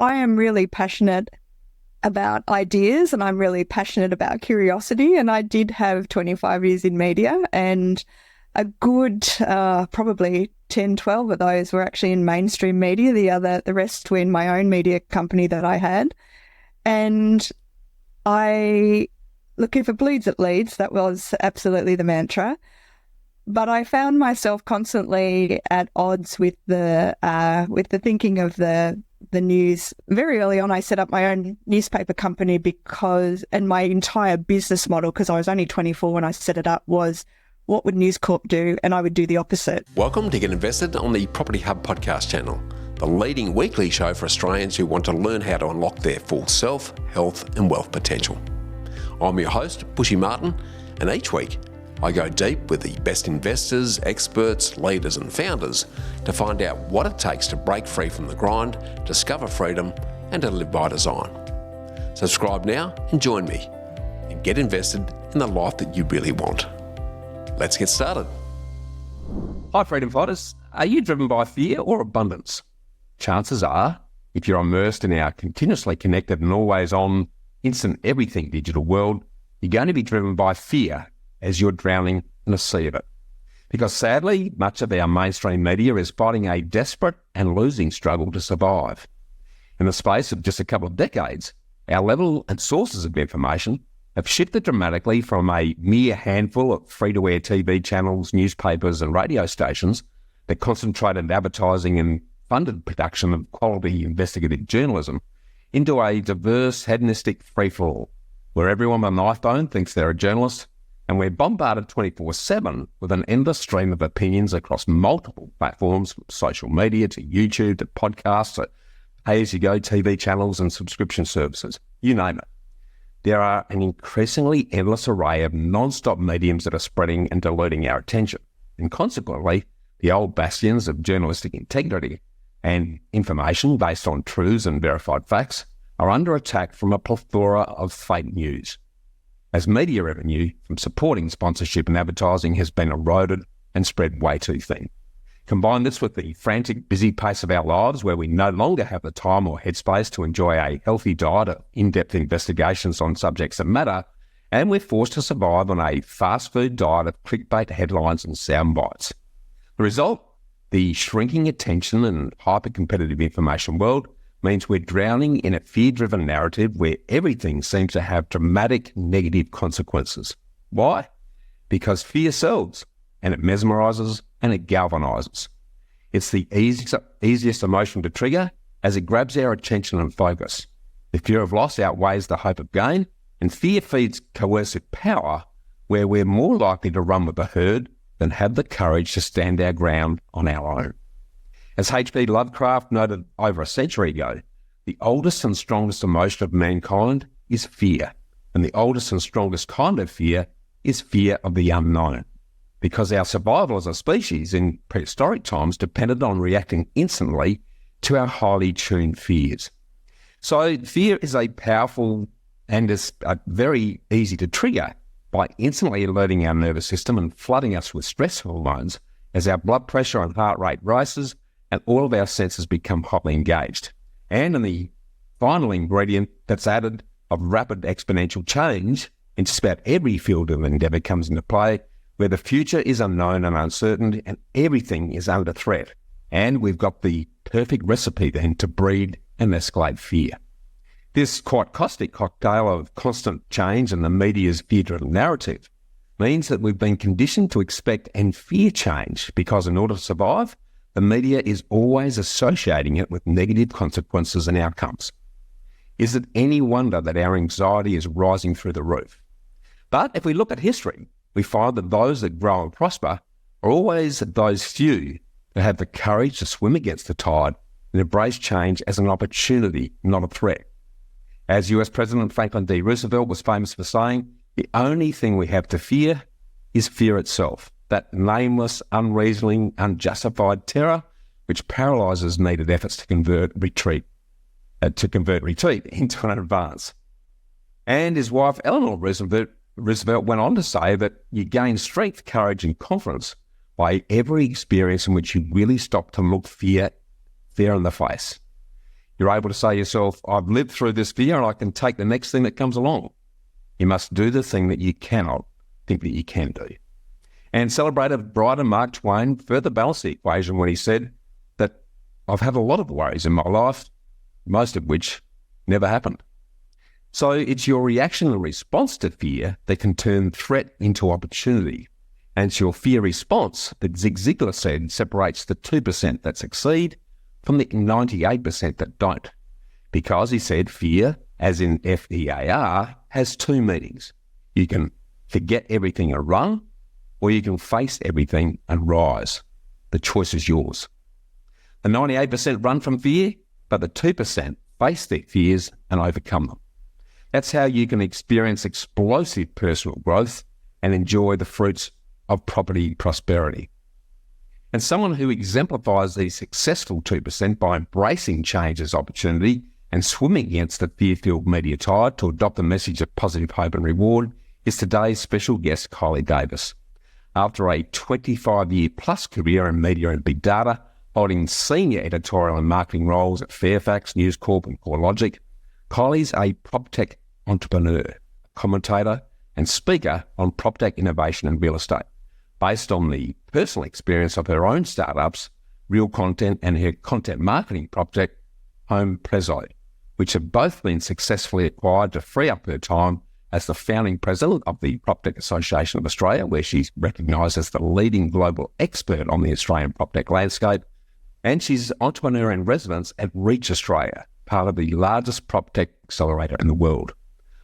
I am really passionate about ideas and I'm really passionate about curiosity. And I did have 25 years in media, and a good probably 10, 12 of those were actually in mainstream media. The rest were in my own media company that I had. And look, if it bleeds, it leads. That was absolutely the mantra. But I found myself constantly at odds with the thinking of the news. Very early on, I set up my own newspaper company and my entire business model, because I was only 24 when I set it up, was what would News Corp do? And I would do the opposite. Welcome to Get Invested on the Property Hub podcast channel, the leading weekly show for Australians who want to learn how to unlock their full self, health and wealth potential. I'm your host, Bushy Martin, and each week I go deep with the best investors, experts, leaders and founders to find out what it takes to break free from the grind, discover freedom and to live by design. Subscribe now and join me and get invested in the life that you really want. Let's get started. Hi Freedom Fighters, are you driven by fear or abundance? Chances are, if you're immersed in our continuously connected and always on, instant everything digital world, you're going to be driven by fear as you're drowning in a sea of it. Because sadly, much of our mainstream media is fighting a desperate and losing struggle to survive. In the space of just a couple of decades, our level and sources of information have shifted dramatically from a mere handful of free-to-air TV channels, newspapers and radio stations that concentrated advertising and funded production of quality investigative journalism into a diverse, hedonistic free-for-all, where everyone with an iPhone thinks they're a journalist, and we're bombarded 24/7 with an endless stream of opinions across multiple platforms, from social media to YouTube to podcasts to pay-as-you-go TV channels and subscription services, you name it. There are an increasingly endless array of non-stop mediums that are spreading and diluting our attention, and consequently, the old bastions of journalistic integrity and information based on truths and verified facts are under attack from a plethora of fake news, as media revenue from supporting sponsorship and advertising has been eroded and spread way too thin. Combine this with the frantic, busy pace of our lives, where we no longer have the time or headspace to enjoy a healthy diet of in-depth investigations on subjects that matter, and we're forced to survive on a fast food diet of clickbait headlines and sound bites. The result? The shrinking attention and hyper-competitive information world means we're drowning in a fear-driven narrative where everything seems to have dramatic negative consequences. Why? Because fear sells, and it mesmerises and it galvanises. It's the easiest emotion to trigger, as it grabs our attention and focus. The fear of loss outweighs the hope of gain, and fear feeds coercive power, where we're more likely to run with the herd than have the courage to stand our ground on our own. As H.P. Lovecraft noted over a century ago, the oldest and strongest emotion of mankind is fear, and the oldest and strongest kind of fear is fear of the unknown, because our survival as a species in prehistoric times depended on reacting instantly to our highly tuned fears. So fear is a powerful and is very easy to trigger by instantly alerting our nervous system and flooding us with stress hormones as our blood pressure and heart rate rises and all of our senses become hotly engaged. And in the final ingredient that's added of rapid exponential change in just about every field of endeavour comes into play, where the future is unknown and uncertain and everything is under threat. And we've got the perfect recipe then to breed and escalate fear. This quite caustic cocktail of constant change and the media's fear-driven narrative means that we've been conditioned to expect and fear change, because in order to survive, the media is always associating it with negative consequences and outcomes. Is it any wonder that our anxiety is rising through the roof? But if we look at history, we find that those that grow and prosper are always those few that have the courage to swim against the tide and embrace change as an opportunity, not a threat. As US President Franklin D. Roosevelt was famous for saying, the only thing we have to fear is fear itself, that nameless, unreasoning, unjustified terror which paralyses needed efforts to convert retreat into an advance. And his wife Eleanor Roosevelt went on to say that you gain strength, courage and confidence by every experience in which you really stop to look fear in the face. You're able to say to yourself, I've lived through this fear and I can take the next thing that comes along. You must do the thing that you cannot think that you can do. And celebrated writer Mark Twain further balanced the equation when he said that I've had a lot of worries in my life, most of which never happened. So it's your reaction and response to fear that can turn threat into opportunity. And it's your fear response that Zig Ziglar said separates the 2% that succeed from the 98% that don't. Because he said fear, as in F-E-A-R, has two meanings. You can forget everything and run, or you can face everything and rise. The choice is yours. The 98% run from fear, but the 2% face their fears and overcome them. That's how you can experience explosive personal growth and enjoy the fruits of property prosperity. And someone who exemplifies the successful 2% by embracing change as opportunity and swimming against the fear-filled media tide to adopt the message of positive hope and reward is today's special guest, Kylie Davis. After a 25-year plus career in media and big data, holding senior editorial and marketing roles at Fairfax, Corp and Corelogic, Kylie's a Proptech entrepreneur, commentator and speaker on Proptech innovation and real estate, based on the personal experience of her own startups, Real Content and her content marketing project, HomePrezzo, which have both been successfully acquired to free up her time as the founding president of the Proptech Association of Australia, where she's recognised as the leading global expert on the Australian PropTech landscape. And she's entrepreneur in residence at Reach Australia, part of the largest PropTech accelerator in the world.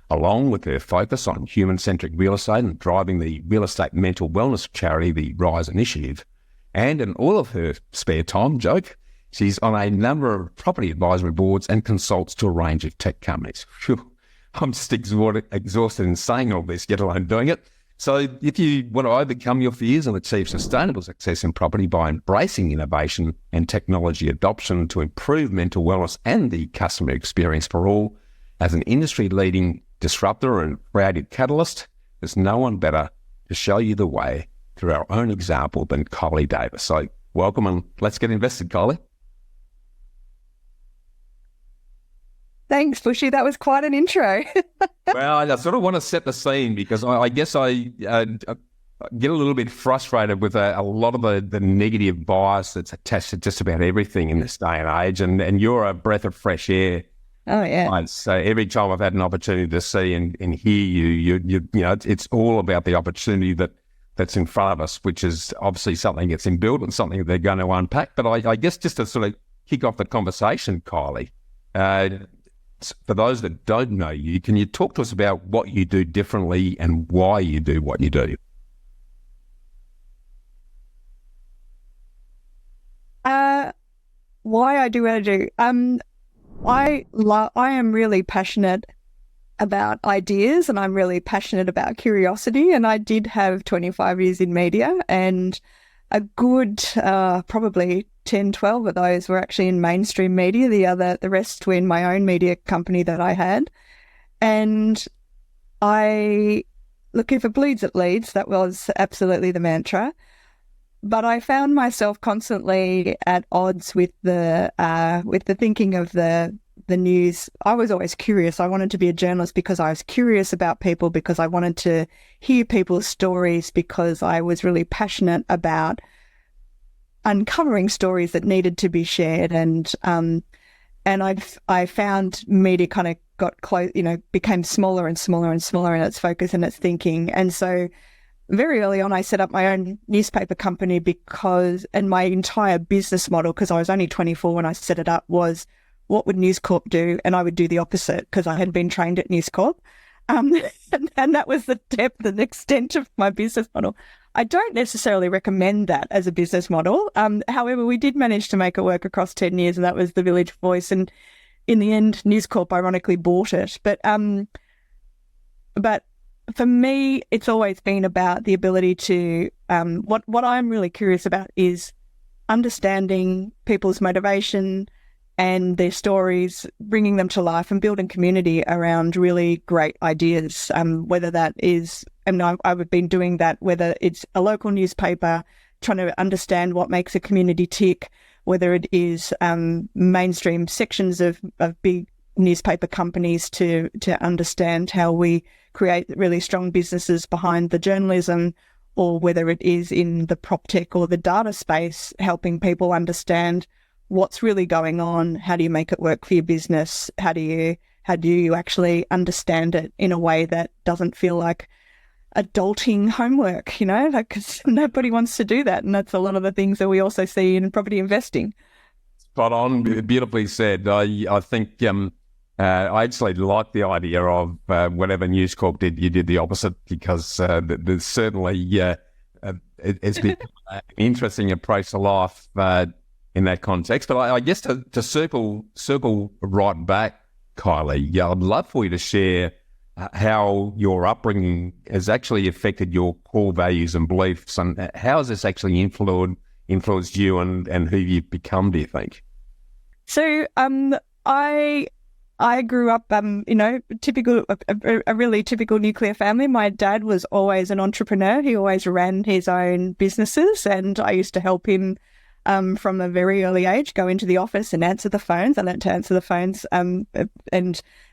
Along with her focus on human-centric real estate and driving the real estate mental wellness charity, the RISE Initiative, and in all of her spare time, she's on a number of property advisory boards and consults to a range of tech companies. Phew, I'm just exhausted in saying all this, yet alone doing it. So if you want to overcome your fears and achieve sustainable success in property by embracing innovation and technology adoption to improve mental wellness and the customer experience for all, as an industry-leading disruptor and creative catalyst, there's no one better to show you the way through our own example than Kylie Davis. So welcome and let's get invested, Kylie. Thanks, Bushy. That was quite an intro. Well, I sort of want to set the scene because I guess I get a little bit frustrated with a lot of the negative bias that's attached to just about everything in this day and age. And you're a breath of fresh air. Oh, yeah. So every time I've had an opportunity to see and hear you know, it's all about the opportunity that's in front of us, which is obviously something that's inbuilt and something that they're going to unpack. But I guess just to sort of kick off the conversation, Kylie, for those that don't know you, can you talk to us about what you do differently and why you do what you do? Why I do what I do? I am really passionate about ideas and I'm really passionate about curiosity, and I did have 25 years in media, and a good probably 10, 12 of those were actually in mainstream media. The rest were in my own media company that I had. And look, if it bleeds, it leads. That was absolutely the mantra. But I found myself constantly at odds with the thinking of the news. I was always curious. I wanted to be a journalist because I was curious about people, because I wanted to hear people's stories, because I was really passionate about uncovering stories that needed to be shared. And I found media kind of got close, became smaller and smaller and smaller in its focus and its thinking. And so very early on, I set up my own newspaper company and my entire business model, because I was only 24 when I set it up, was what would News Corp do? And I would do the opposite, because I had been trained at News Corp. And that was the depth and extent of my business model. I don't necessarily recommend that as a business model. However, we did manage to make it work across 10 years, and that was the Village Voice. And in the end, News Corp ironically bought it. But for me, it's always been about the ability to, what I'm really curious about is understanding people's motivation and their stories, bringing them to life and building community around really great ideas, whether that is, and I've been doing that, whether it's a local newspaper, trying to understand what makes a community tick, whether it is mainstream sections of big newspaper companies to understand how we create really strong businesses behind the journalism, or whether it is in the Proptech or the data space, helping people understand what's really going on, how do you make it work for your business, how do you actually understand it in a way that doesn't feel like adulting homework, like, 'cause nobody wants to do that. And that's a lot of the things that we also see in property investing. Spot on, beautifully said. I think I actually like the idea of whatever News Corp did, you did the opposite, because there's certainly it's been an interesting approach to life in that context. But I guess to circle right back, Kylie, I'd love for you to share how your upbringing has actually affected your core values and beliefs, and how has this actually influenced you and who you've become, do you think? So I grew up, typical, a really typical nuclear family. My dad was always an entrepreneur. He always ran his own businesses, and I used to help him from a very early age, go into the office and answer the phones. I learned to answer the phones and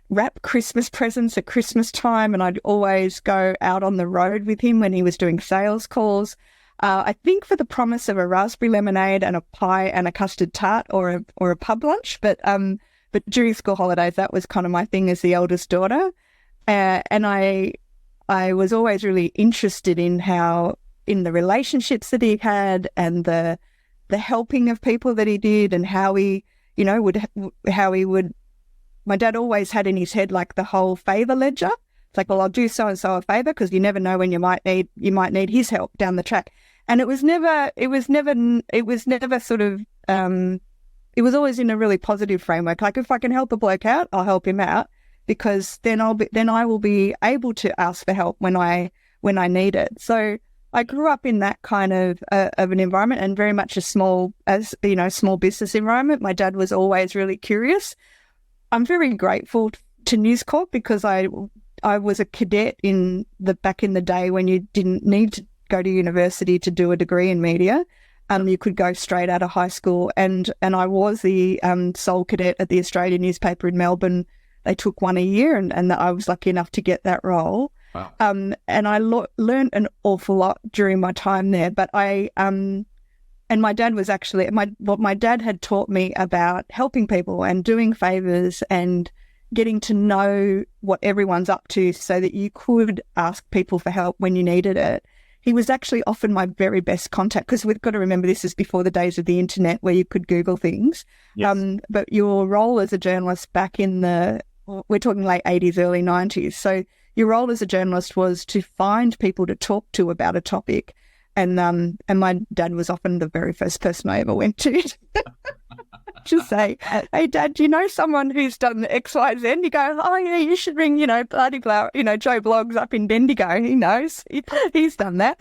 wrap Christmas presents at Christmas time, and I'd always go out on the road with him when he was doing sales calls. I think for the promise of a raspberry lemonade and a pie and a custard tart or a pub lunch, but during school holidays, that was kind of my thing as the eldest daughter. And I was always really interested in the relationships that he had, and the helping of people that he did, and how he would. My dad always had in his head like the whole favour ledger. It's like, well, I'll do so and so a favour because you never know when you might need his help down the track. And it was never sort of. It was always in a really positive framework. Like, if I can help a bloke out, I'll help him out, because then I will be able to ask for help when I need it. So I grew up in that kind of an environment, and very much a small business environment. My dad was always really curious. I'm very grateful to News Corp, because I was a cadet back in the day when you didn't need to go to university to do a degree in media. You could go straight out of high school, and I was the sole cadet at the Australian newspaper in Melbourne. They took one a year, and I was lucky enough to get that role. Wow. And I learned an awful lot during my time there. But and my dad was actually what my dad had taught me about helping people and doing favours and getting to know what everyone's up to, so that you could ask people for help when you needed it. He was actually often my very best contact, because we've got to remember this is before the days of the internet where you could Google things. Yes. But your role as a journalist back in we're talking late 80s, early 90s. So your role as a journalist was to find people to talk to about a topic. And my dad was often the very first person I ever went to. Just say, hey, Dad, do you know someone who's done X, Y, Z? You go, oh, yeah, you should ring, bloody blah, Joe Bloggs up in Bendigo. He knows. He's done that.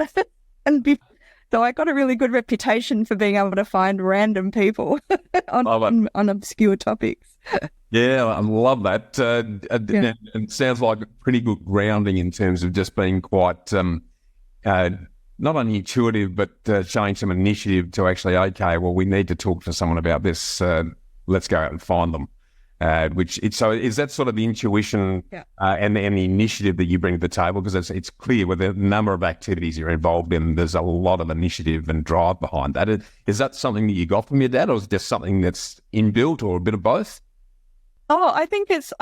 So I got a really good reputation for being able to find random people on obscure topics. Yeah, I love that. It sounds like a pretty good grounding in terms of just being quite not only intuitive, but showing some initiative to actually, okay, well, we need to talk to someone about this. Let's go out and find them. So is that sort of the intuition and the initiative that you bring to the table? Because it's clear with the number of activities you're involved in, there's a lot of initiative and drive behind that. Is that something that you got from your dad, or is it just something that's inbuilt, or a bit of both? Oh, I think it's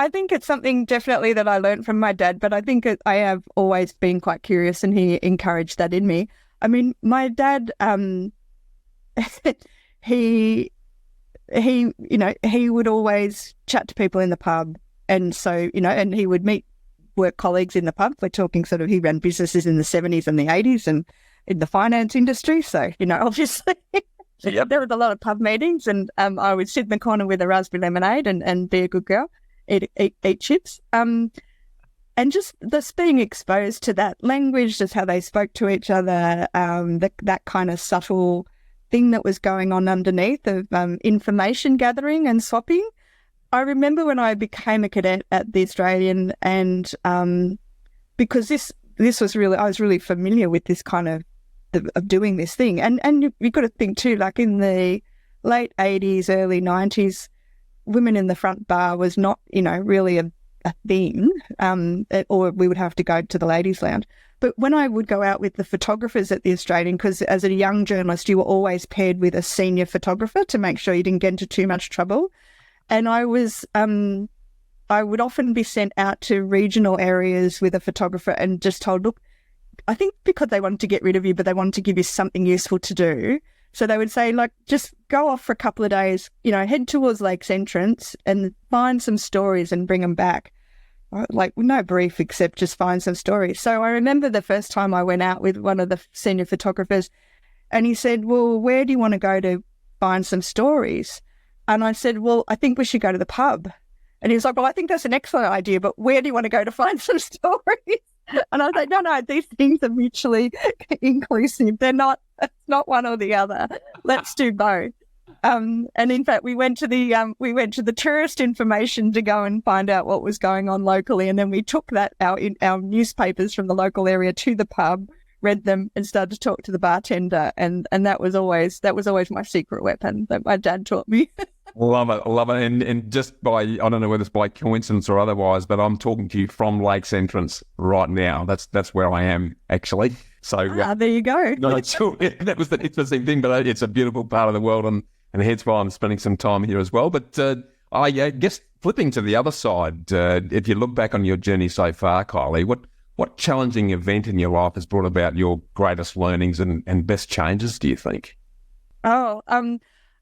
something definitely that I learned from my dad, but I think I have always been quite curious, and he encouraged that in me. I mean, my dad, he would always chat to people in the pub, and so, and he would meet work colleagues in the pub. We're talking sort of, he ran businesses in the 70s and the 80s and in the finance industry. So, obviously yep. There was a lot of pub meetings, and I would sit in the corner with a raspberry lemonade and be a good girl, eat chips. And just this being exposed to that language, just how they spoke to each other, that kind of subtle thing that was going on underneath of information gathering and swapping. I remember when I became a cadet at the Australian, and because this was really, I was really familiar with this kind of doing this thing, and you've got to think too, like in the late 80s, early 90s, women in the front bar was not, really a thing, or we would have to go to the ladies' lounge. But when I would go out with the photographers at the Australian, because as a young journalist, you were always paired with a senior photographer to make sure you didn't get into too much trouble. And I would often be sent out to regional areas with a photographer and just told, look, I think because they wanted to get rid of you, but they wanted to give you something useful to do. So they would say, like, just go off for a couple of days, head towards Lakes Entrance and find some stories and bring them back. Like, no brief except just find some stories. So I remember the first time I went out with one of the senior photographers, and he said, well, where do you want to go to find some stories? And I said, well, I think we should go to the pub. And he was like, well, I think that's an excellent idea, but where do you want to go to find some stories? And I was like, no, these things are mutually inclusive. It's not one or the other. Let's do both. And in fact, we went to the tourist information to go and find out what was going on locally, and then we took that our newspapers from the local area to the pub, read them, and started to talk to the bartender. And that was always my secret weapon that my dad taught me. Love it. And just by, I don't know whether it's by coincidence or otherwise, but I'm talking to you from Lakes Entrance right now. That's where I am, actually. So there you go. No, sure. That was the interesting thing, but it's a beautiful part of the world, and hence why I'm spending some time here as well. But I guess flipping to the other side, if you look back on your journey so far, Kylie, what challenging event in your life has brought about your greatest learnings and best changes, do you think?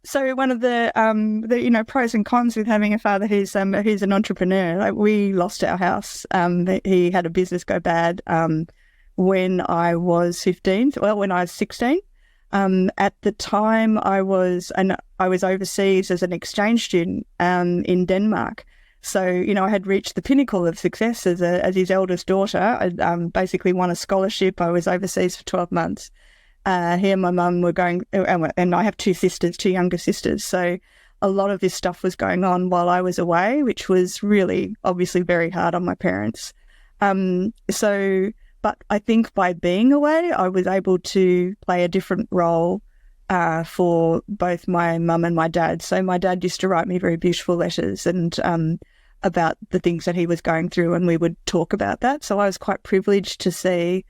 So one of the pros and cons with having a father who's an entrepreneur, like, we lost our house. He had a business go bad when I was 15. Well, when I was 16. At the time, I was overseas as an exchange student in Denmark. So, I had reached the pinnacle of success as his eldest daughter. I basically won a scholarship. I was overseas for 12 months. He and my mum were going, and I have two younger sisters. So a lot of this stuff was going on while I was away, which was really obviously very hard on my parents. But I think by being away, I was able to play a different role for both my mum and my dad. So my dad used to write me very beautiful letters and about the things that he was going through, and we would talk about that. So I was quite privileged to see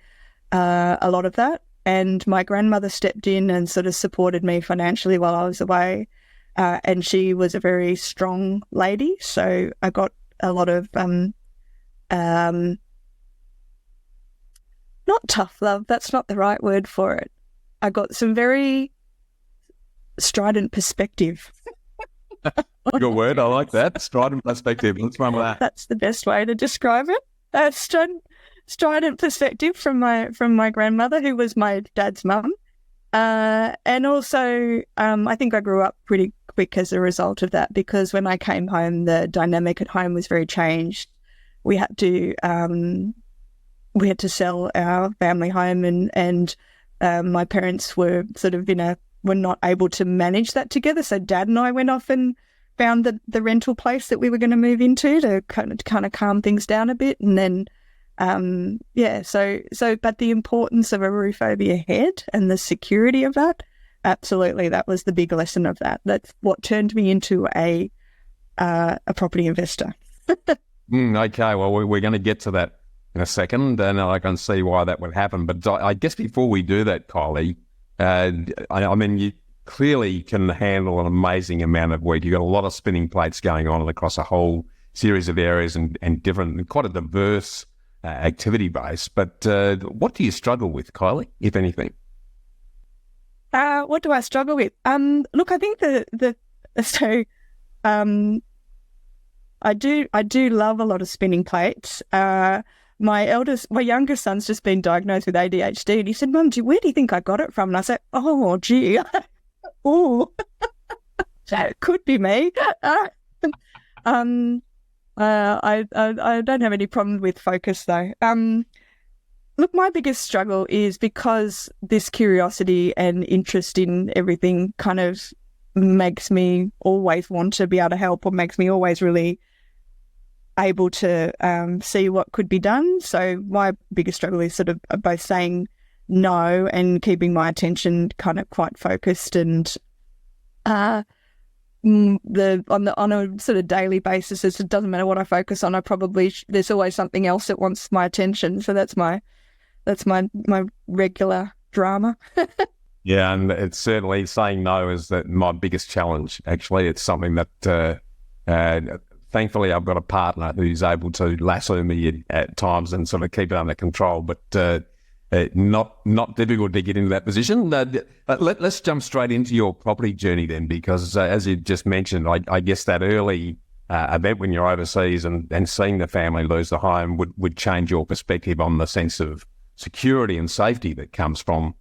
a lot of that. And my grandmother stepped in and sort of supported me financially while I was away. And she was a very strong lady. So I got a lot of, not tough love, that's not the right word for it. I got some very strident perspective. Good word, I like that. Strident perspective. Let's run with that. That's the best way to describe it. Strident perspective from my grandmother, who was my dad's mum. And also, I think I grew up pretty quick as a result of that, because when I came home, the dynamic at home was very changed. We had to sell our family home, and my parents were sort of were not able to manage that together. So Dad and I went off and found the rental place that we were going to move into to kind of calm things down a bit, and then. But the importance of a roof over your head and the security of that, absolutely, that was the big lesson of that. That's what turned me into a property investor. Okay, well, we're going to get to that in a second, and I can see why that would happen. But I guess before we do that, Kylie, I mean, you clearly can handle an amazing amount of work. You've got a lot of spinning plates going on across a whole series of areas and different, quite a diverse activity base, but what do you struggle with, Kylie, if anything? What do I struggle with? Look, I think I do love a lot of spinning plates. My youngest son's just been diagnosed with ADHD, and he said, "Mum, where do you think I got it from?" And I said, "Oh, gee, that could be me." I don't have any problem with focus, though. Look, my biggest struggle is because this curiosity and interest in everything kind of makes me always want to be able to help, or makes me always really able to see what could be done. So my biggest struggle is sort of both saying no and keeping my attention kind of quite focused and on a sort of daily basis, it doesn't matter what I focus on. There's always something else that wants my attention. So that's my regular drama. Yeah, and it's certainly saying no is my biggest challenge. Actually, it's something that thankfully I've got a partner who's able to lasso me at times and sort of keep it under control. But not difficult to get into that position. Let's jump straight into your property journey then, because as you just mentioned, I guess that early event when you're overseas and seeing the family lose the home would change your perspective on the sense of security and safety that comes from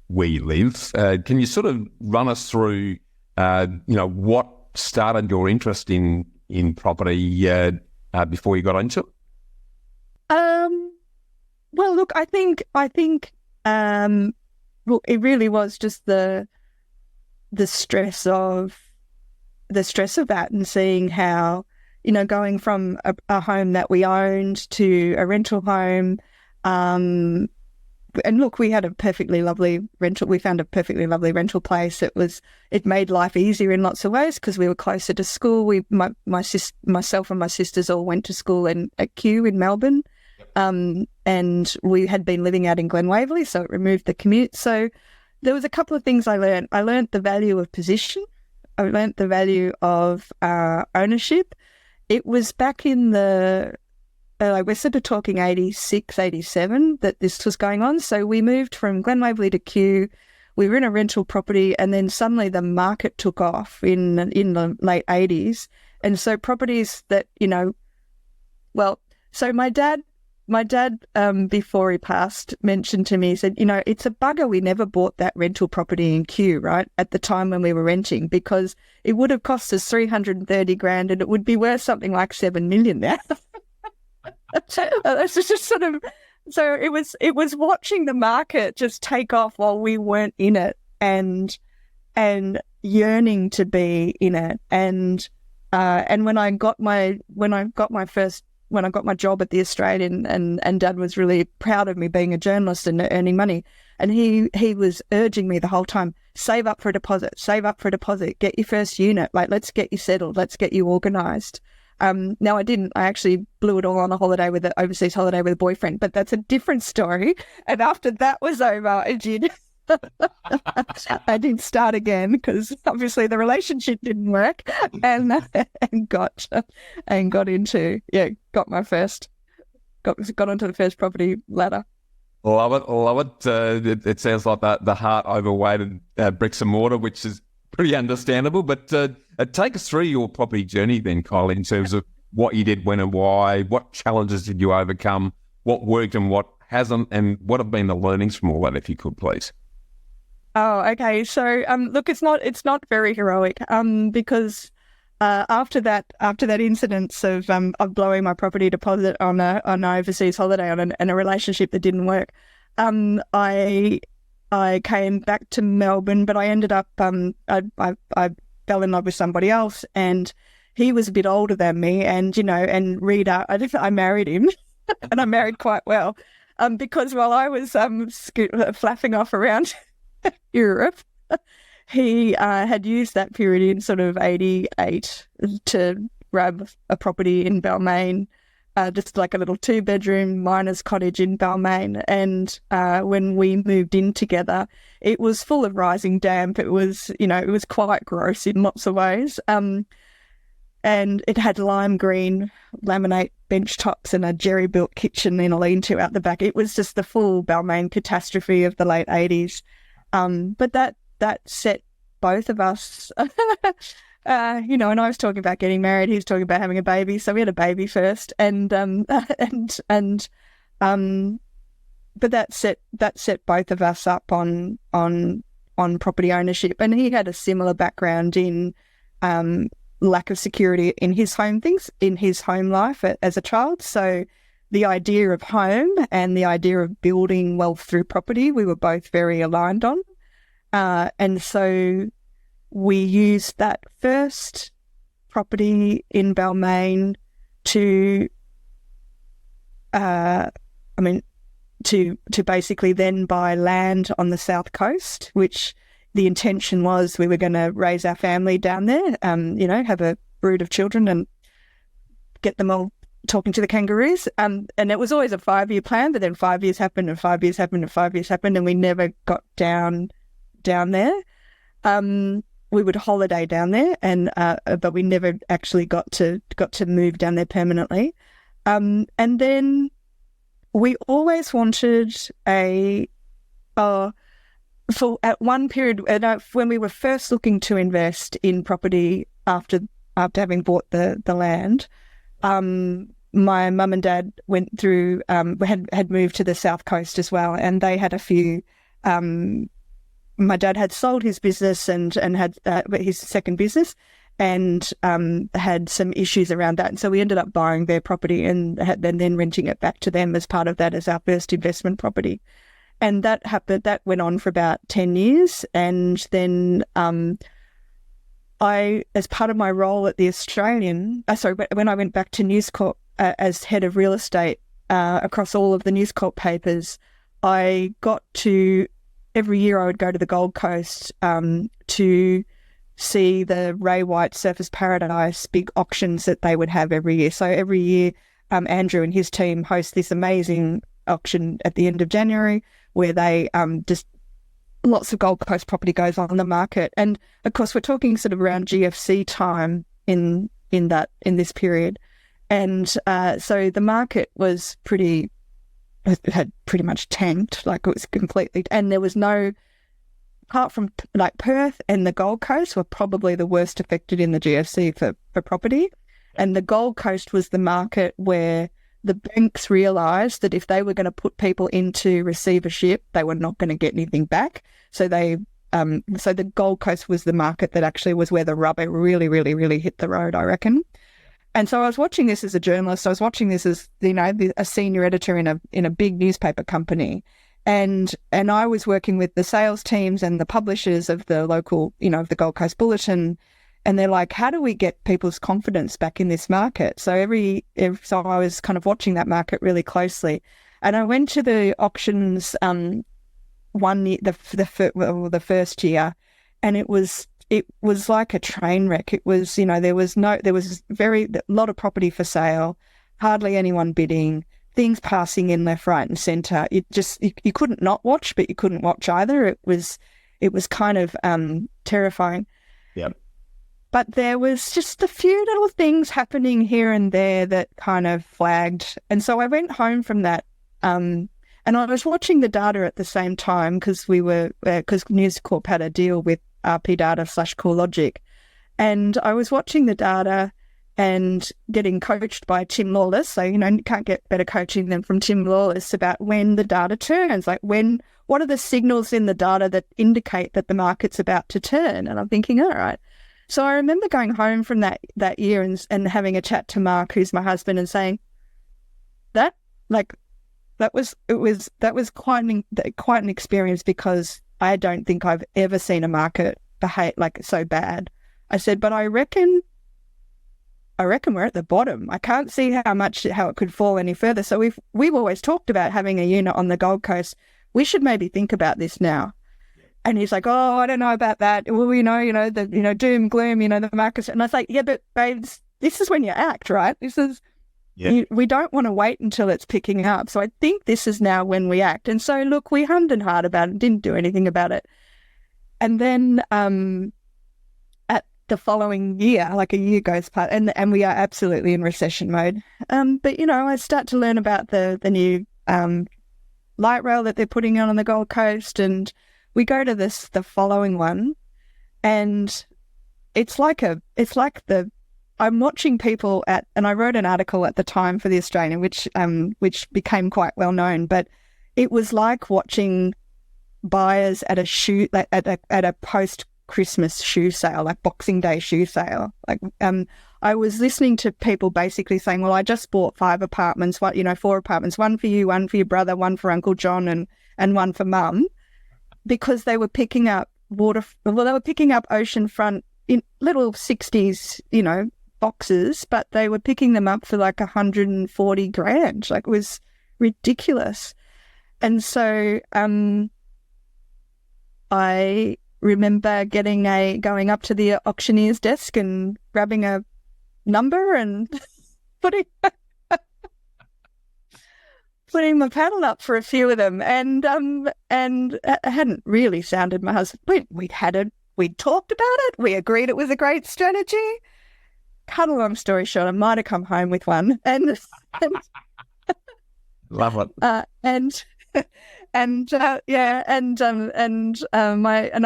where you live. Can you sort of run us through, what started your interest in property before you got into it? Well, look, I think it really was just the stress of that, and seeing how, going from a home that we owned to a rental home. And look, we had a perfectly lovely rental. We found a perfectly lovely rental place. It made life easier in lots of ways because we were closer to school. Myself and my sisters all went to school at Kew in Melbourne. And we had been living out in Glen Waverley, so it removed the commute. So there was a couple of things I learned. I learned the value of position. I learned the value of ownership. It was back in we're sort of talking 86, 87 that this was going on. So we moved from Glen Waverley to Kew. We were in a rental property, and then suddenly the market took off in the late 80s. And so properties that, so my dad, before he passed, mentioned to me, he said, it's a bugger we never bought that rental property in Kew, right, at the time when we were renting, because it would have cost us $330,000 and it would be worth something like $7 million now. That's just sort of, so it was watching the market just take off while we weren't in it, and yearning to be in it. And when I got my job at the Australian, and Dad was really proud of me being a journalist and earning money, and he was urging me the whole time, save up for a deposit, get your first unit, let's get you settled, let's get you organised. No, I didn't. I actually blew it all on a holiday with an overseas holiday with a boyfriend, but that's a different story. And after that was over, I did start again, because obviously the relationship didn't work, and got onto the first property ladder. Love it. It sounds like the heart overweighted bricks and mortar, which is pretty understandable. But take us through your property journey then, Kylie, in terms of what you did, when and why, what challenges did you overcome, what worked and what hasn't, and what have been the learnings from all that, if you could, please. Oh, okay. So, look, it's not very heroic, because after that incident of blowing my property deposit on an overseas holiday and a relationship that didn't work, I came back to Melbourne, but I ended up I fell in love with somebody else, and he was a bit older than me, and Rita, I married him, and I married quite well, because while I was flapping off around Europe, he had used that period in sort of 88 to grab a property in Balmain, just like a little 2-bedroom miner's cottage in Balmain. And when we moved in together, it was full of rising damp. It was quite gross in lots of ways. And it had lime green laminate bench tops and a jerry-built kitchen in a lean-to out the back. It was just the full Balmain catastrophe of the late 80s. But that set both of us, and I was talking about getting married, he was talking about having a baby, so we had a baby first, but that set both of us up on property ownership. And he had a similar background in lack of security in his home life as a child. So the idea of home and the idea of building wealth through property, we were both very aligned on. And so we used that first property in Balmain to basically then buy land on the south coast, which the intention was we were going to raise our family down there, have a brood of children and get them all talking to the kangaroos. And it was always a 5-year plan, but then 5 years happened and 5 years happened and 5 years happened, and we never got down there. We would holiday down there, but we never actually got to move down there permanently. And then we always wanted at one period, when we were first looking to invest in property after having bought the land, my mum and dad went through, had moved to the South Coast as well, and they had a few. My dad had sold his business and had his second business, and had some issues around that. And so we ended up buying their property and then renting it back to them as part of that as our first investment property. And that happened. That went on for about 10 years, and then I, as part of my role at the Australian, when I went back to News Corp as head of real estate across all of the News Corp papers, I got to, every year I would go to the Gold Coast to see the Ray White Surfers Paradise big auctions that they would have every year. So every year, Andrew and his team host this amazing auction at the end of January where they just lots of Gold Coast property goes on the market. And of course, we're talking sort of around GFC time in this period. And so the market was had pretty much tanked, like it was completely, and there was no, apart from like Perth and the Gold Coast were probably the worst affected in the GFC for property. And the Gold Coast was the market where the banks realised that if they were going to put people into receivership, they were not going to get anything back. So so the Gold Coast was the market that actually was where the rubber really, really, really hit the road, I reckon. And so I was watching this as a journalist. I was watching this as, a senior editor in a big newspaper company. And I was working with the sales teams and the publishers of the local, of the Gold Coast Bulletin. And they're like, how do we get people's confidence back in this market? So so I was kind of watching that market really closely. And I went to the auctions one year, the first year, and it was like a train wreck. It was, there was a lot of property for sale, hardly anyone bidding, things passing in left, right and centre. It just, you couldn't not watch, but you couldn't watch either. It was kind of terrifying. Yep. But there was just a few little things happening here and there that kind of flagged. And so I went home from that, and I was watching the data at the same time because News Corp had a deal with RP Data / CoreLogic. And I was watching the data and getting coached by Tim Lawless. So, you can't get better coaching than from Tim Lawless about when the data turns, like what are the signals in the data that indicate that the market's about to turn? And I'm thinking, all right. So I remember going home from that year and having a chat to Mark, who's my husband, and saying that was quite an experience, because I don't think I've ever seen a market behave like so bad. I said, but I reckon we're at the bottom. I can't see how it could fall any further. So we've always talked about having a unit on the Gold Coast. We should maybe think about this now. And he's like, oh, I don't know about that. Well, the doom, gloom, the market. And I was like, yeah, but babes, this is when you act, right? This is, we don't want to wait until it's picking up. So I think this is now when we act. And so, look, we hummed and hawed about it, didn't do anything about it. And then at the following year, like a year goes past, and we are absolutely in recession mode. But, I start to learn about the new light rail that they're putting on the Gold Coast, and we go to the following one, and I'm watching people and I wrote an article at the time for the Australian, which became quite well known, but it was like watching buyers at a post-Christmas shoe sale, like Boxing Day shoe sale. Like, I was listening to people basically saying, well, I just bought 5 apartments, 4 apartments, one for you, one for your brother, one for Uncle John, and one for Mum. Because they were picking up oceanfront in little 60s, boxes, but they were picking them up for like 140 grand. Like, it was ridiculous. And so I remember going up to the auctioneer's desk and grabbing a number and putting my paddle up for a few of them, and it hadn't really sounded my husband. We'd talked about it. We agreed it was a great strategy. Cut a long story short, I might have come home with one, and love it. I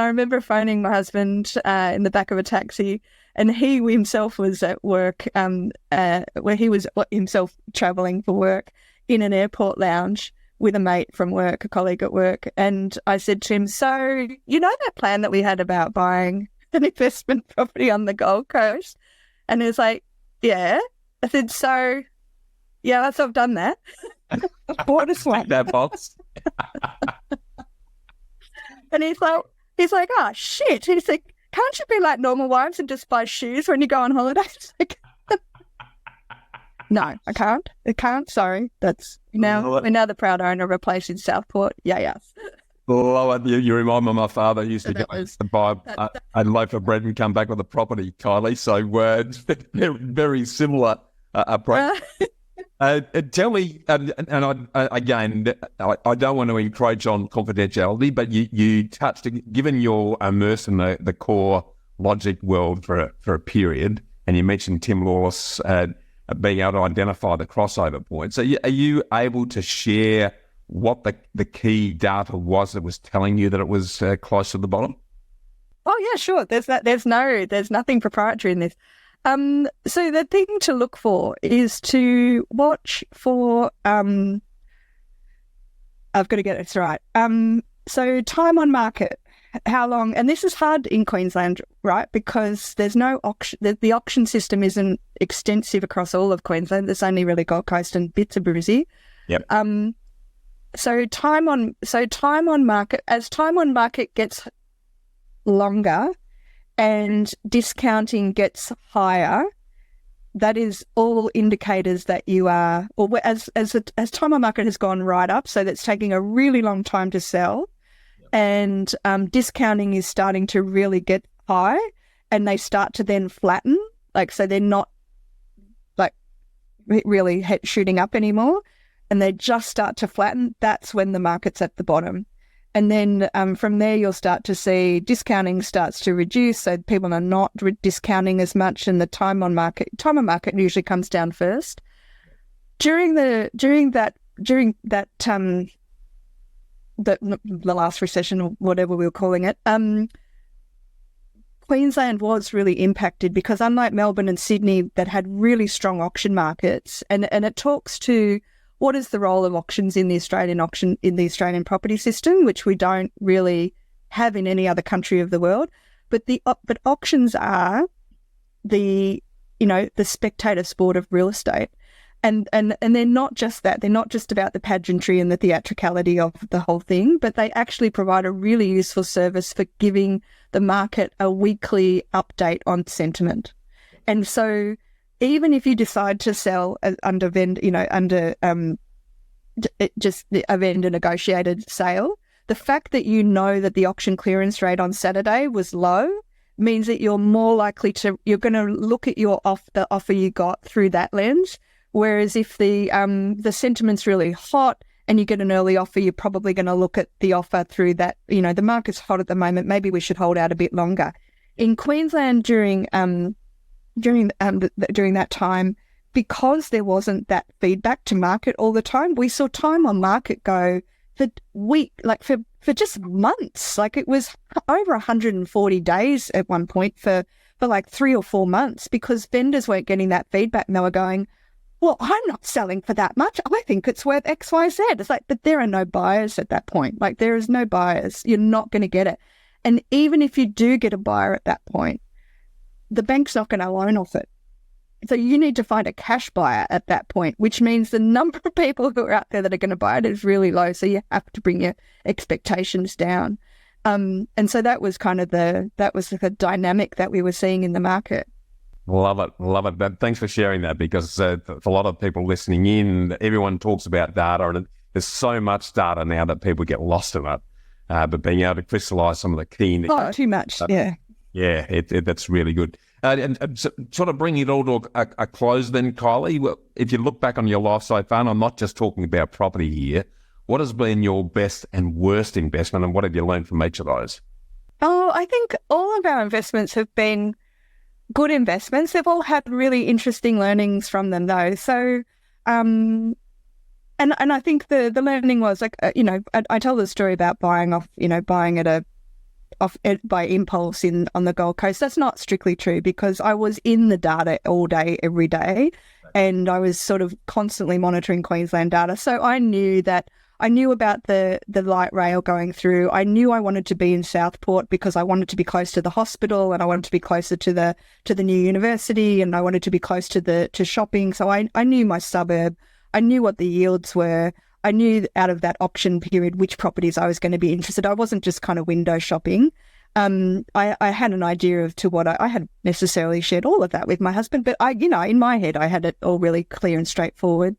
remember phoning my husband in the back of a taxi, and he himself was at work, where he was himself travelling for work in an airport lounge with a mate from work, a colleague at work. And I said to him, so, you know that plan that we had about buying an investment property on the Gold Coast? And he was like, yeah. I said, so, yeah, I've done that. Bought us one. That box. And he's like, oh, shit. He's like, can't you be like normal wives and just buy shoes when you go on holidays? Like, no, I can't. Sorry. That's we're now the proud owner of a place in Southport. Yeah, yes. Well, you remind me of my father. He used to go to buy a loaf of bread and come back with a property, Kylie. So very similar approach. Tell me, and I don't want to encroach on confidentiality, but you touched, given you're immersed in the core logic world for a period, and you mentioned Tim Lawless being able to identify the crossover points. So are you able to share what the key data was that was telling you that it was close to the bottom? Oh yeah, sure. There's nothing proprietary in this. So the thing to look for is to watch for I've got to get this right. So time on market, how long, and this is hard in Queensland, right? Because there's no auction, the auction system isn't extensive across all of Queensland. There's only really Gold Coast and bits of Brizzy. Yep. So time on market, as time on market gets longer and discounting gets higher, that is all indicators that you are, or as time on market has gone right up, so that's taking a really long time to sell, and discounting is starting to really get high, and they start to then flatten, like, so they're not like really shooting up anymore, and they just start to flatten. That's when the market's at the bottom. And then from there, you'll start to see discounting starts to reduce. So people are not discounting as much, and the time on market usually comes down first. During the last recession, or whatever we were calling it, Queensland was really impacted because, unlike Melbourne and Sydney that had really strong auction markets, and it talks to what is the role of auctions in the Australian property system, which we don't really have in any other country of the world. But auctions are the spectator sport of real estate, and they're not just that. They're not just about the pageantry and the theatricality of the whole thing, but they actually provide a really useful service for giving the market a weekly update on sentiment. And so, even if you decide to sell under just a vendor negotiated sale, the fact that you know that the auction clearance rate on Saturday was low means that you're more likely you're going to look at the offer you got through that lens. Whereas if the sentiment's really hot and you get an early offer, you're probably going to look at the offer through that. The market's hot at the moment. Maybe we should hold out a bit longer. In Queensland during that time, because there wasn't that feedback to market all the time, we saw time on market go for just months. Like, it was over 140 days at one point for like 3 or 4 months, because vendors weren't getting that feedback, and they were going, well, I'm not selling for that much. I think it's worth X, Y, Z. It's like, but there are no buyers at that point. Like, there is no buyers. You're not going to get it. And even if you do get a buyer at that point, the bank's not going to loan off it. So you need to find a cash buyer at that point, which means the number of people who are out there that are going to buy it is really low. So you have to bring your expectations down. And so that was kind of the dynamic that we were seeing in the market. Love it. Thanks for sharing that, because for a lot of people listening in, everyone talks about data, and there's so much data now that people get lost in it. but being able to crystallise some of the key indicators. Not too much, yeah. Yeah, that's really good. And so, sort of bringing it all to a close then, Kylie, well, if you look back on your life so far, and I'm not just talking about property here, what has been your best and worst investment, and what have you learned from each of those? Oh, I think all of our investments have been good investments. They've all had really interesting learnings from them, though. So, and I think the learning was like, I tell the story about buying by impulse on the Gold Coast. That's not strictly true, because I was in the data all day, every day, and I was sort of constantly monitoring Queensland data. So I knew about the light rail going through. I knew I wanted to be in Southport because I wanted to be close to the hospital, and I wanted to be closer to the new university, and I wanted to be close to shopping. So I knew my suburb. I knew what the yields were. I knew out of that option period which properties I was going to be interested. I wasn't just kind of window shopping. I had an idea of what I hadn't necessarily shared all of that with my husband, but in my head, I had it all really clear and straightforward.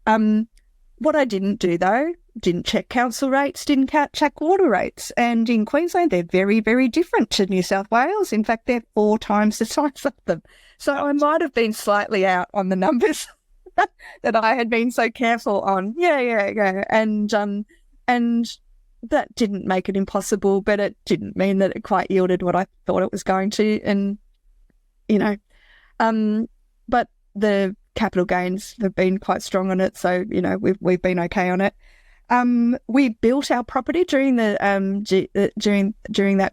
What I didn't do, though, didn't check council rates, didn't check water rates. And in Queensland, they're very, very different to New South Wales. In fact, they're 4 times the size of them. So I might have been slightly out on the numbers that I had been so careful on. Yeah. And that didn't make it impossible, but it didn't mean that it quite yielded what I thought it was going to. And, but the capital gains have been quite strong on it. So, we've been okay on it. We built our property during that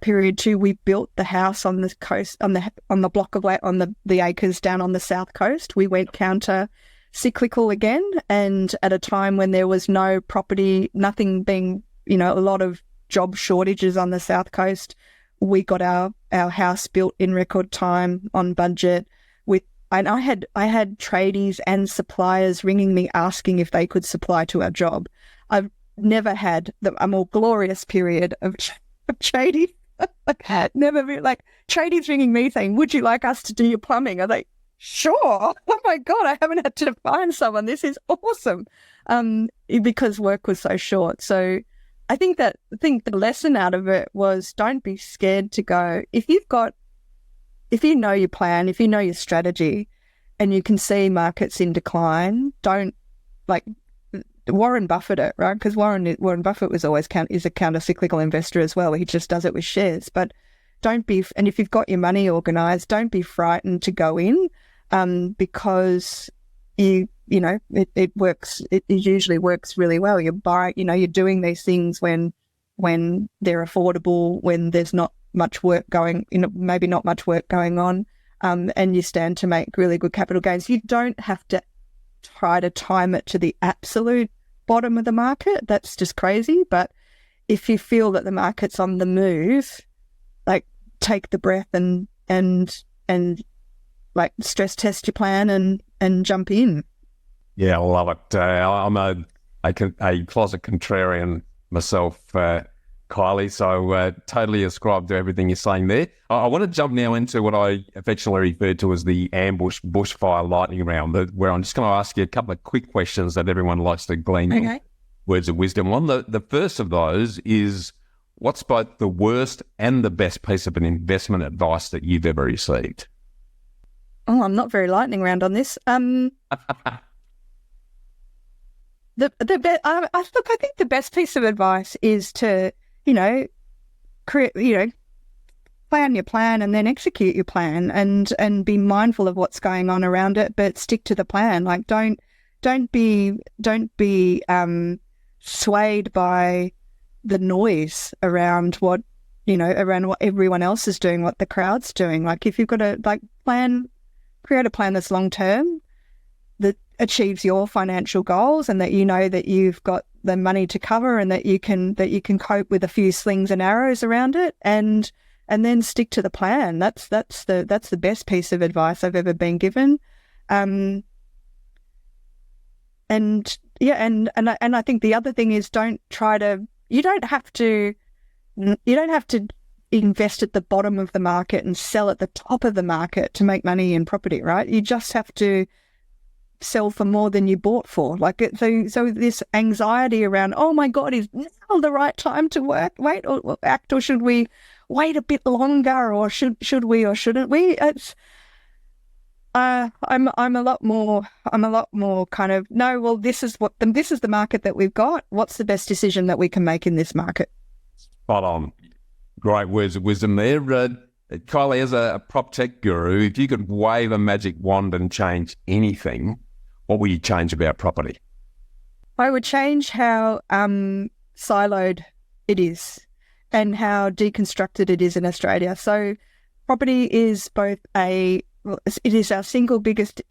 period too. We built the house on the coast, on the block of land, on the acres down on the south coast. We went counter cyclical again, and at a time when there was no property, nothing being, a lot of job shortages on the south coast, we got our house built in record time on budget. And I had tradies and suppliers ringing me asking if they could supply to our job. I've never had a more glorious period of tradies. Never been like tradies ringing me saying, "Would you like us to do your plumbing?" I'm like, "Sure." Oh my God, I haven't had to find someone. This is awesome. Because work was so short. So I think the lesson out of it was, don't be scared to go. If you know your plan, if you know your strategy, and you can see markets in decline, don't Warren Buffett it, right? Because Warren Buffett was always is a counter-cyclical investor as well. He just does it with shares. But don't be, and if you've got your money organised, don't be frightened to go in, because it works. It usually works really well. You're doing these things when they're affordable, when there's not much work going, maybe not much work going on, and you stand to make really good capital gains. You don't have to try to time it to the absolute bottom of the market. That's just crazy. But if you feel that the market's on the move, take the breath and stress test your plan and jump in. Yeah, I love it. I'm a closet contrarian myself, Kylie, so totally ascribe to everything you're saying there. I want to jump now into what I affectionately refer to as the ambush bushfire lightning round, where I'm just going to ask you a couple of quick questions that everyone likes to glean words of wisdom on. The first of those is, what's both the worst and the best piece of an investment advice that you've ever received? Oh, I'm not very lightning round on this. I think the best piece of advice is to, plan your plan and then execute your plan, and be mindful of what's going on around it, but stick to the plan. Don't be swayed by the noise around what everyone else is doing, what the crowd's doing. If you've got to create a plan that's long term, that achieves your financial goals, and that that you've got the money to cover, and that you can cope with a few slings and arrows around it, and then stick to the plan. That's the best piece of advice I've ever been given. And I think the other thing is, you don't have to invest at the bottom of the market and sell at the top of the market to make money in property, right? You just have to sell for more than you bought for. So this anxiety around, oh my God, is now now the right time to wait or act, or should we wait a bit longer, or should we or shouldn't we? It's I'm a lot more kind of, no, well, this is the market that we've got. What's the best decision that we can make in this market? Spot on. Great words of wisdom there. Kylie, as a prop tech guru, if you could wave a magic wand and change anything, what would you change about property? I would change how siloed it is and how deconstructed it is in Australia. So property is it is our single biggest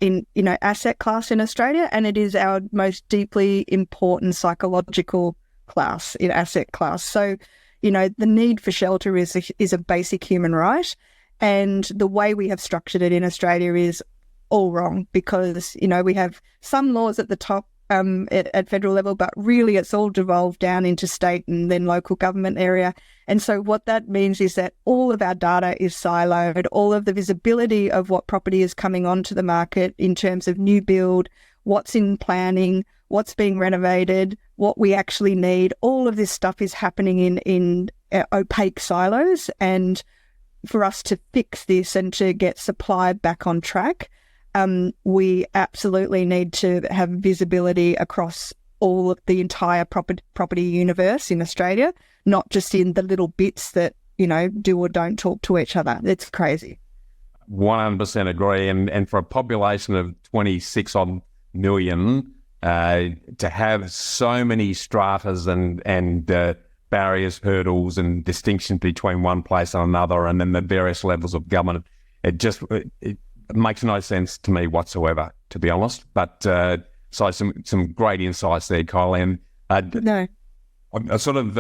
asset class in Australia, and it is our most deeply important psychological class in asset class. So, the need for shelter is a basic human right, and the way we have structured it in Australia is all wrong, because we have some laws at the top at federal level, but really it's all devolved down into state and then local government area. And so what that means is that all of our data is siloed, all of the visibility of what property is coming onto the market in terms of new build, what's in planning, what's being renovated, what we actually need, all of this stuff is happening in opaque silos. And for us to fix this and to get supply back on track, we absolutely need to have visibility across all of the entire property universe in Australia, not just in the little bits that, do or don't talk to each other. It's crazy. 100% agree. And for a population of 26 odd million, to have so many stratas and barriers, hurdles and distinctions between one place and another, and then the various levels of government, it makes no sense to me whatsoever, to be honest. But so some great insights there, Kylie. And no, I sort of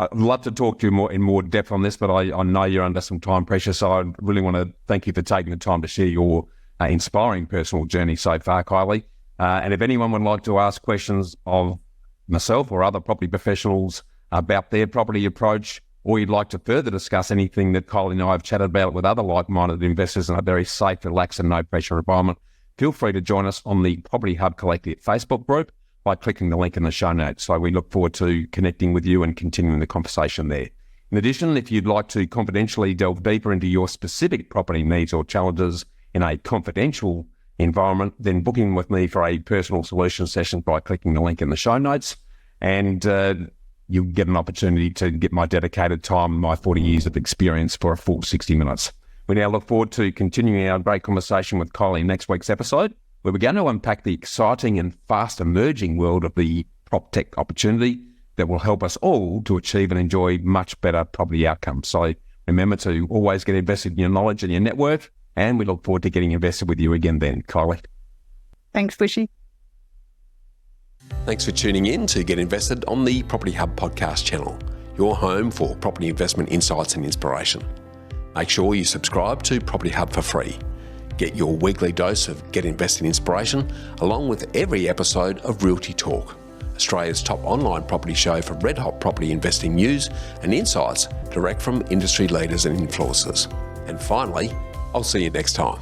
I'd love to talk to you in more depth on this, but I know you're under some time pressure, so I really want to thank you for taking the time to share your inspiring personal journey so far, Kylie. And if anyone would like to ask questions of myself or other property professionals about their property approach, or you'd like to further discuss anything that Kylie and I have chatted about with other like-minded investors in a very safe, relaxed and no-pressure environment, feel free to join us on the Property Hub Collective Facebook group by clicking the link in the show notes. So we look forward to connecting with you and continuing the conversation there. In addition, if you'd like to confidentially delve deeper into your specific property needs or challenges in a confidential environment, then booking with me for a personal solution session by clicking the link in the show notes. And you'll get an opportunity to get my dedicated time and my 40 years of experience for a full 60 minutes. We now look forward to continuing our great conversation with Kylie in next week's episode, where we're going to unpack the exciting and fast emerging world of the prop tech opportunity that will help us all to achieve and enjoy much better property outcomes. So remember to always get invested in your knowledge and your network, and we look forward to getting invested with you again then, Kylie. Thanks, Bushy. Thanks for tuning in to Get Invested on the Property Hub podcast channel, your home for property investment insights and inspiration. Make sure you subscribe to Property Hub for free. Get your weekly dose of Get Invested inspiration along with every episode of Realty Talk, Australia's top online property show for red-hot property investing news and insights direct from industry leaders and influencers. And finally, I'll see you next time.